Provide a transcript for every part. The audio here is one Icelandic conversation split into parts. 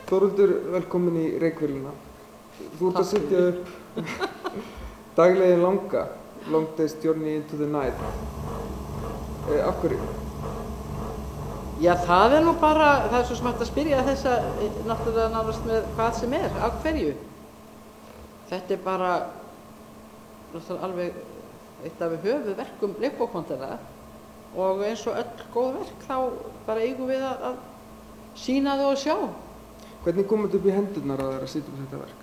Þórhildur, velkomin í Reykvélina. Þú ert að sitja upp daglegin langa, Long Day's Journey into the Night. Af hverju? Já, það nú bara, það svo sem hægt að spyrja þessa náttúrulega nánast með hvað sem af hverju. Þetta bara náttúrulega alveg eitt af höfuðverkum leikbókmenntanna og eins og öll góð verk þá bara eigum við að sýna þau og sjá. Hvernig kom þetta upp í hendurnar að vera að sitja upp þetta verk?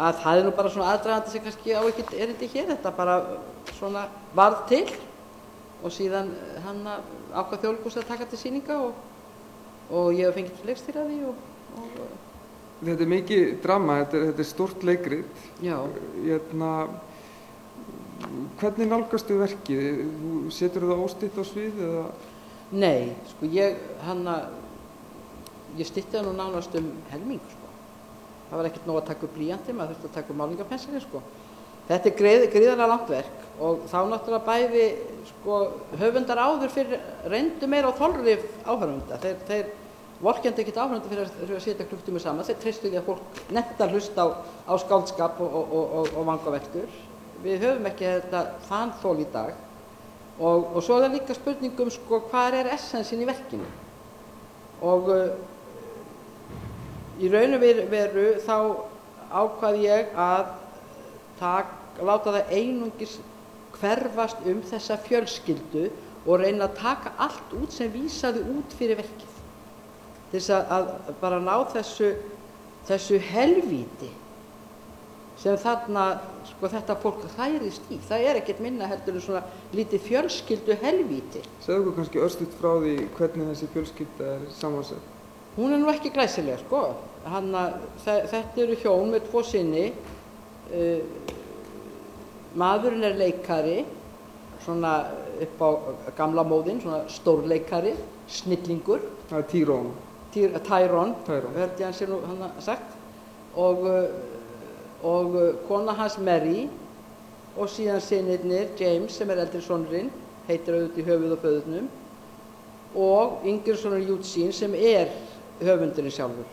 Að það nú bara svona aðdragandi sem kannski á ekkert erindi hér, þetta bara svona varð til og síðan hann ákvað Þjóðleikhúsið að taka til sýninga og ég hef fengið leikstýra því og Þetta mikið drama, þetta er stórt leikrit. Já. Hvernig nálgastu verkið? Þú setur það óstytt á svið eða? Nei, sko ég stytti það nú nánast helming, sko. Það var ekkert nóg að taka upp blýanti, maður þurfti að taka upp málningarpensilinn, sko. Þetta er gríðarlega langt verk og þá náttúrulega bæði, sko, höfundar áður fyrir reyndu meira á þolrif áhorfenda. Þeir vorkenndi ekkert áhorfenda fyrir að setja klukktíma saman. Þeir treystu því að fólk nefnt að hlusta á skáldskap og vangaveltur. Við höfum ekki þetta þanþol í dag og svo er það líka spurningum, sko, hvað er essensin í verkinu? Og í raun og veru þá ákvað ég að láta það einungis hverfast þessa fjölskyldu og reyna að taka allt út sem vísaði út fyrir verkið. Til þess að bara ná þessu helvíti sem þarna, sko, þetta fólk hræðist í. Það er ekkert minna heldur en svona lítið fjölskyldu helvíti. Segðu okkur kannski örstutt frá því hvernig þessi fjölskylda er samansett. Hún er nú ekki glæsileg, sko. Þetta eru hjón með 2 syni. Maðurinn er leikari, svona upp á gamla móðinn, svona stórleikari, snillingur. Það er Tyrone. Tyrone, verði hann sér nú hann sagt. Og kona hans Mary og síðan synirnir James sem er eldri sonurinn, heitir auðvitað í höfuð og föðurnum og yngri sonur Eugene sem er höfundurinn sjálfur.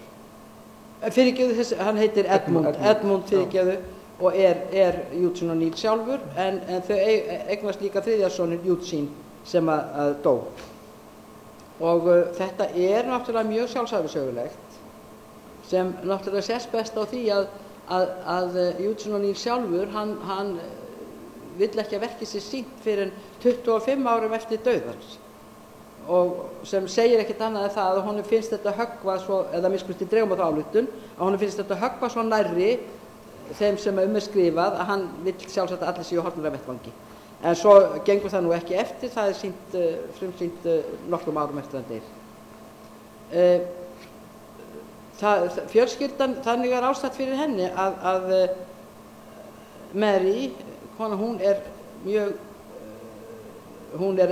Fyrirgefðu þessi, hann heitir Edmund fyrirgefðu og er Eugene O'Neill sjálfur en þau eignast líka þriðja sonur Eugene sem að dó. Og þetta er náttúrulega mjög sjálfsæfisögulegt sem náttúrulega sést best á því að Eugene O'Neill sjálfur, hann vill ekki að verkið sé sýnt fyrir 25 árum eftir dauðans og sem segir ekkert annað en það að honum finnst þetta höggva svo, eða miskusti dregum á þá ályktun, að honum finnst þetta höggva svo nærri þeim sem er skrifað að hann vill sjálfsagt að allir séu horfnir af vettvangi. En svo gengur það nú ekki eftir, það er frumsýnt nokkrum árum eftir hann deyr. Fjölskyldan, þannig er ástætt fyrir henni að Mary, hún er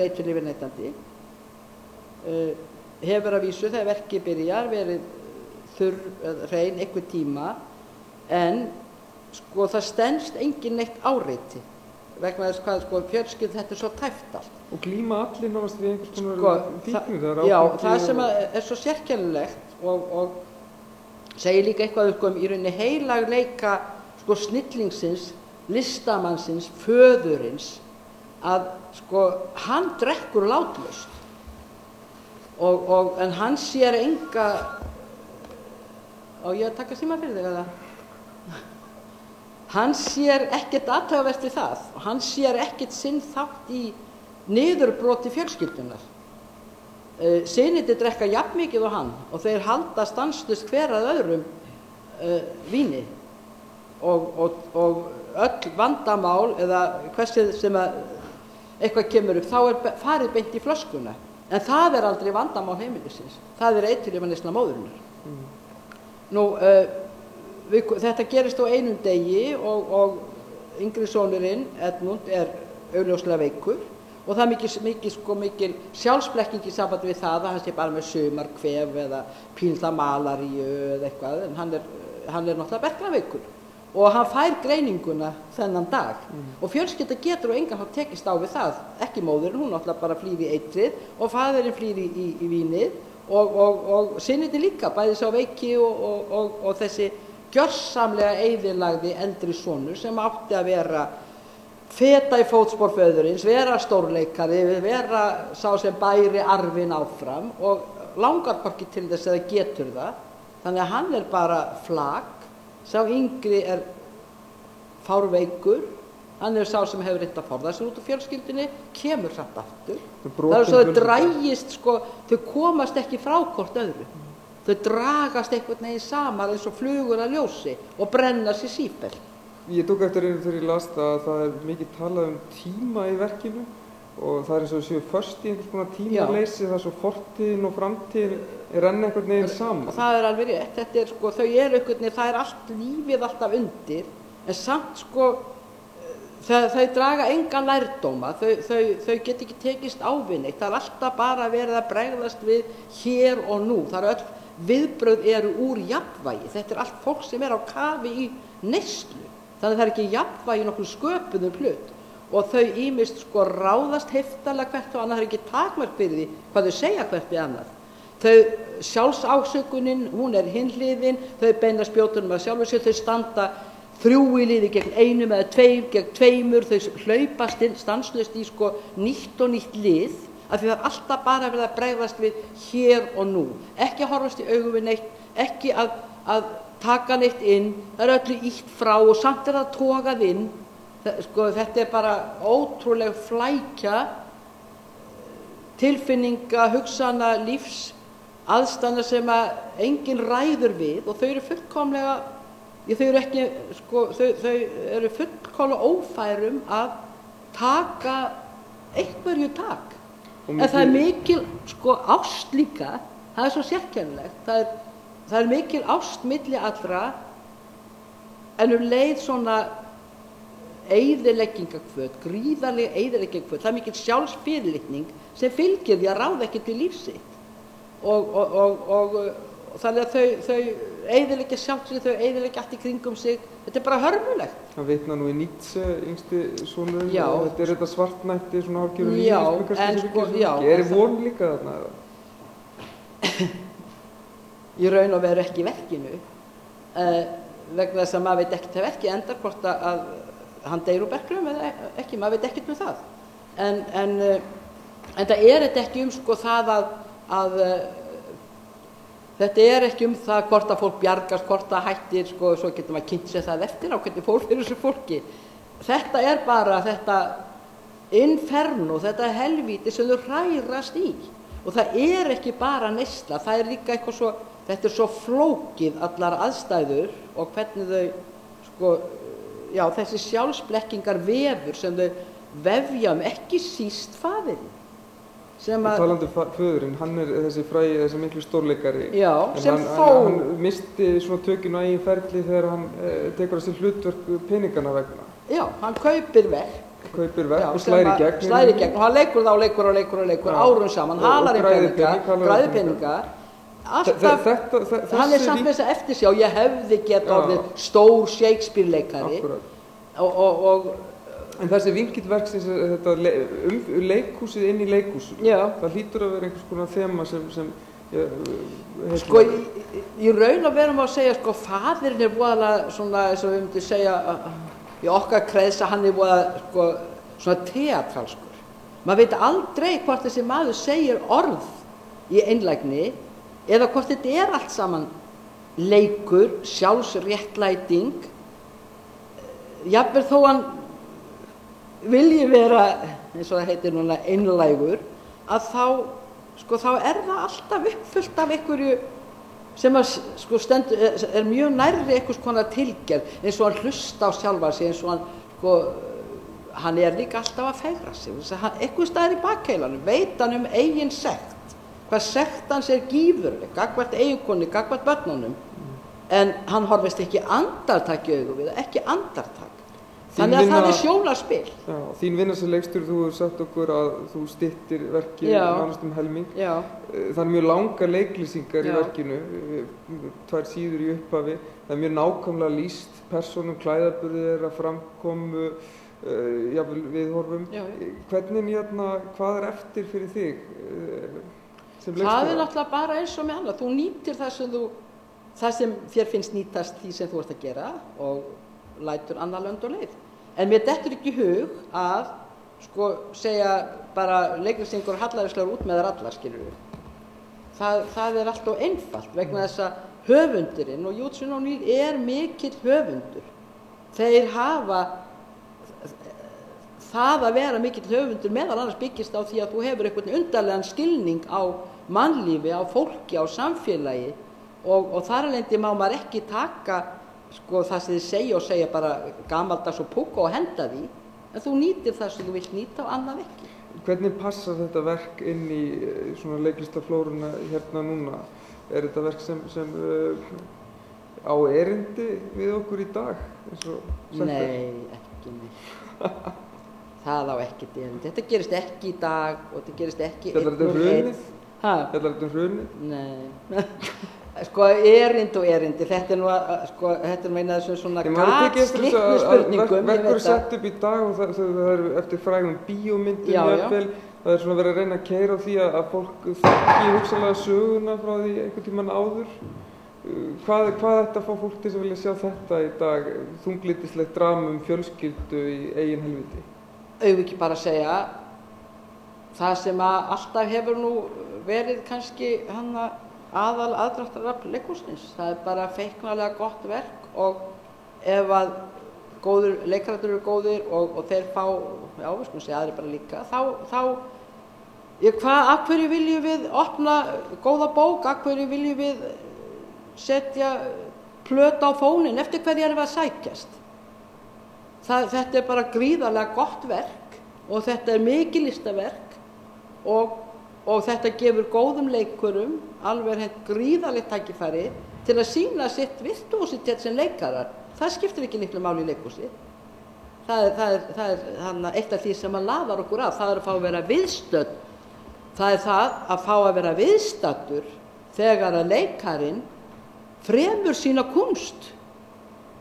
eiturlyfjaneytandi, hefur að vísu þegar verkið byrjar verið hrein einhver tíma en sko það stenst engin neitt áreiti vegna þess hvað sko fjölskyld þetta er svo tæft allt. Og glíma allir náttúrulega við einhvers konar fíknir. Já, það sem er svo sérkennilegt og segir líka eitthvað í rauninni heilagleika sko snillingsins, listamannsins, föðurins að sko hann drekkur látlaust en hann sér enga ég að taka síma fyrir þig eða hann sér ekkert athugavert við það og hann sér ekkert sinn þátt í niðurbroti fjölskyldunar. Synirnir drekka jafnmikið og hann og þeir halda stanslaust hver að öðrum víni og öll vandamál eða hversið sem að eitthvað kemur upp þá er farið beint í flöskuna en það er aldrei vandamál heimilisins, það er eiturlyfjaneysla móðurinnar. Þetta gerist á einum degi og yngri sonurinn Edmund er augljóslega veikur og það er mikil sjálfsblekking í sambandi við það að hann sé bara með sumarkvef eða pínlita malaríu eða eitthvað en hann er náttúrulega berklaveikur og hann fær greininguna þennan dag og fjölskylda getur og engan hafa tekist á við það, ekki móðurinn, hún náttúrulega bara flýr í eitrið og faðirinn flýr í vínið og synirnir líka, bæði sá veiki og þessi gjörsamlega eyðilagði eldri sonur sem átti að vera feta í fótspor föðurins, vera stórleikari, vera sá sem bæri arfinn áfram og langar hvorki til þess eða getur það. Þannig að hann bara flak, sá yngri fárveikur, hann sá sem hefur reynt að forða sig út úr fjölskyldunni, kemur samt aftur. Það svo þau drægist, þau komast ekki frá hvort öðru. Þau dragast einhvern veginn saman eins og flugur að ljósi og brenna sér sífellt. Ég tók eftir einu þegar ég las það að það mikið talað tíma í verkinu og það eins og séu föst í einhvers konar tímaleysi, það svo fortíðin og framtíðin renna einhvern veginn saman. Og það alveg rétt, þetta þau einhvern veginn, það allt lífið alltaf undir, en samt þau draga engan lærdóma, þau get ekki tekist á við neitt, það alltaf bara verið að bregðast við hér og nú, það öll viðbrögð eru úr jafnvægi, þetta allt fólk sem á kafi í neyslu, þannig að það ekki jafnvægi nokkuð sköpuðum hlut og þau ýmist ráðast heftalega hvert og annað, það ekki takmörk fyrir því hvað þau segja hvert við annað. Þau sjálfsásökunin, hún hinn hliðin, þau beina spjótunum að sjálfu sér, þau standa 3 í liði gegn 1 eða 2 gegn 2, þau hlaupa stanslaust í nýtt og nýtt lið, af því það alltaf bara verið að bregðast við hér og nú, ekki að horfast í augu við neitt, ekki að taka neitt inn, það öllu ítt frá og samt það togað inn, þetta bara ótrúleg flækja tilfinninga, hugsana, lífs, aðstæðna sem að enginn ræður við og þau eru fullkomlega, þau eru fullkomlega ófærum að taka einhverju tak. En það mikil ást líka, það svo sérkennilegt, það mikil ást milli allra en leið svona eyðileggingakvöt, gríðarleg eyðileggingakvöt, það mikil sjálfsfyrirlitning sem fylgir því að ráða ekki til líf sitt og þannig að þau eyðileggja sjálf sig, þau eyðileggja allt í kringum sig, þetta bara hörmulegt. Það vitna nú í Nietzsche, yngsti sonurinn, já, og þetta þetta svartnætti svona hálfgerður lífsbyggjast, já, von líka þarna? Í raun og veru ekki í verkinu, vegna þess að maður veit ekkert þegar verkið endar hvort að hann deyr úr berklum eða ekki, maður veit ekkert það. En það þetta ekki það að þetta ekki það hvort að fólk bjargast, hvort að hættir, svo getur maður kynnt sér það eftir á hvernig fólk fyrir þessu fólki. Þetta bara þetta inferno, þetta helvíti sem þau hrærast í. Og það ekki bara neysla, það líka eitthvað svo, þetta svo flókið allar aðstæður og hvernig þau, þessi sjálfsblekkingar vefur sem þau vefja ekki síst faðirinn. Og talandi föðurinn, hann þessi frægi, þessi miklu stórleikari. Já, sem hann misti svona tökinn á eigin ferli þegar hann tekur að sér hlutverk peningana vegna. Já, hann kaupir verk og slæri gegn. Og hann leikur árum saman, halar í peninga, græðir peninga. Alltaf, hann samt með þess að eftirsjá, ég hefði getað orðið stór Shakespeare-leikari. En þessi vinkillverksins, þetta leikhúsið inn í leikhúsinu, það hlýtur að vera einhvers konar þema sem í raun og veru má segja, faðirinn voðalega svona, eins og við myndum segja í okkar kreðsa, hann voðalega svona teatralskur. Maður veit aldrei hvort þessi maður segir orð í einlægni eða hvort þetta allt saman leikur, sjálfsréttlæting, jafnvel þó hann vilji vera, eins og það heitir núna, einlægur, að þá það alltaf uppfullt af einhverju sem að stendur, mjög nærri einhvers konar tilgerð, eins og hann hlusta á sjálfa sig, eins og hann líka alltaf að fegra sig, einhvers staðar í bakheilanum, veit hann eigin sekt, hvað sekt hans gífurleg, gagnvart eiginkonu, gagnvart börnunum, en hann horfist ekki andartak í augu við, ekki andartak. Þannig að það sjónarspil. Já, þín vinna sem leikstjóri, þú hefur sagt okkur að þú styttir verkið nánast helming. Já. Það mjög langar leiklýsingar í verkinu, 2 síður í upphafi. Það mjög nákvæmlega lýst persónum, klæðaburði þeirra, framkomu, jafnvel viðhorfum. Hvernig, hvað eftir fyrir þig? sem leikstjóra? Það náttúrulega bara eins og með annað. Þú nýtir það sem þér finnst nýtast því sem þú ert að gera og lætur annað lönd og leið. En mér dettur ekki í hug að segja bara leiklistingur hallærislegar út með þær allar, skilur við. Það allt og einfalt vegna þess að höfundurinn og Eugene O'Neill mikill höfundur. Þeir hafa það að vera mikill höfundur meðal annars byggist á því að þú hefur einhvern undarlegan skilning á mannlífi, á fólki, á samfélagi og þar alveg má maður ekki taka það sem þið segja bara gamaldags og púka og henda því, en þú nýtir það sem þú vilt nýta og annað ekki. Hvernig passar þetta verk inn í svona leiklistaflóruna hérna núna? Þetta verk sem á erindi við okkur í dag? Nei, ekki neitt. Það á ekkert erindi. Þetta gerist ekki í dag og þetta gerist ekki einn og einn. Þetta hrunið? Nei. Erindi. Þetta eina af þessum svona gatsliknu spurningum. Verkur sett upp í dag og það eftir frægum bíómyndum jafnvel. Það svona verið að reyna að keyra á því að fólk þekki hugsanlega söguna frá því einhvern tímann áður. Hvað ætti að fá fólk til að vilja sjá þetta í dag? Þunglyndislegt drama fjölskyldu í eigin helviti? Auðvitað ekki bara að segja það sem að alltaf hefur nú verið kannski aðal aðdráttarafl leikhússins. Það bara feiknarlega gott verk og ef að góðir leikarar eru góðir og þeir fá, við skulum segja aðrir bara líka, af hverju viljum við opna góða bók, af hverju viljum við setja plötu á fóninn, eftir hverju erum við að sækjast? Þetta bara gríðarlega gott verk og þetta mikið listaverk og þetta gefur góðum leikurum alveg gríðarlegt tækifæri til að sýna sitt virtuositet sem leikarar. Það skiptir ekki miklu máli í leikhúsi. Það er eitt af því sem að laðar okkur að. Það að fá að vera viðstödd. Það það að fá að vera viðstaddur þegar að leikarinn fremur sína kunst,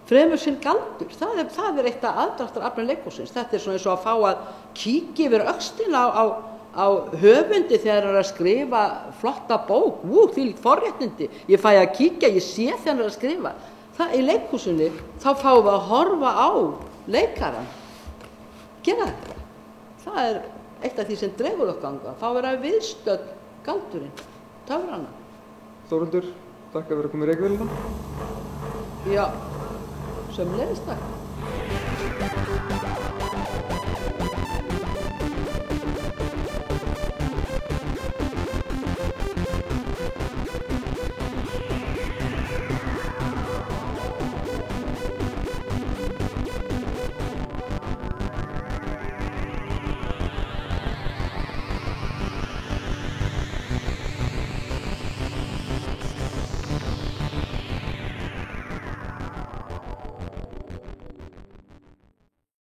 fremur sinn galdur. Það eitt af aðdráttarafli leikhússins. Þetta svona eins og að fá að kíkja yfir öxlina á höfundi þegar hann að skrifa flotta bók. Þvílíkt forréttindi. Ég fæ að kíkja, ég sé þegar hann að skrifa. Í leikhúsinu þá fáum við að horfa á leikarann gera þetta. Það eitt af því sem dregur okkur ganga, fá að vera viðstödd galdurinn, töfrana. Þórhildur, takk fyrir að koma í Reykjavík. Já, sömuleiðis takk.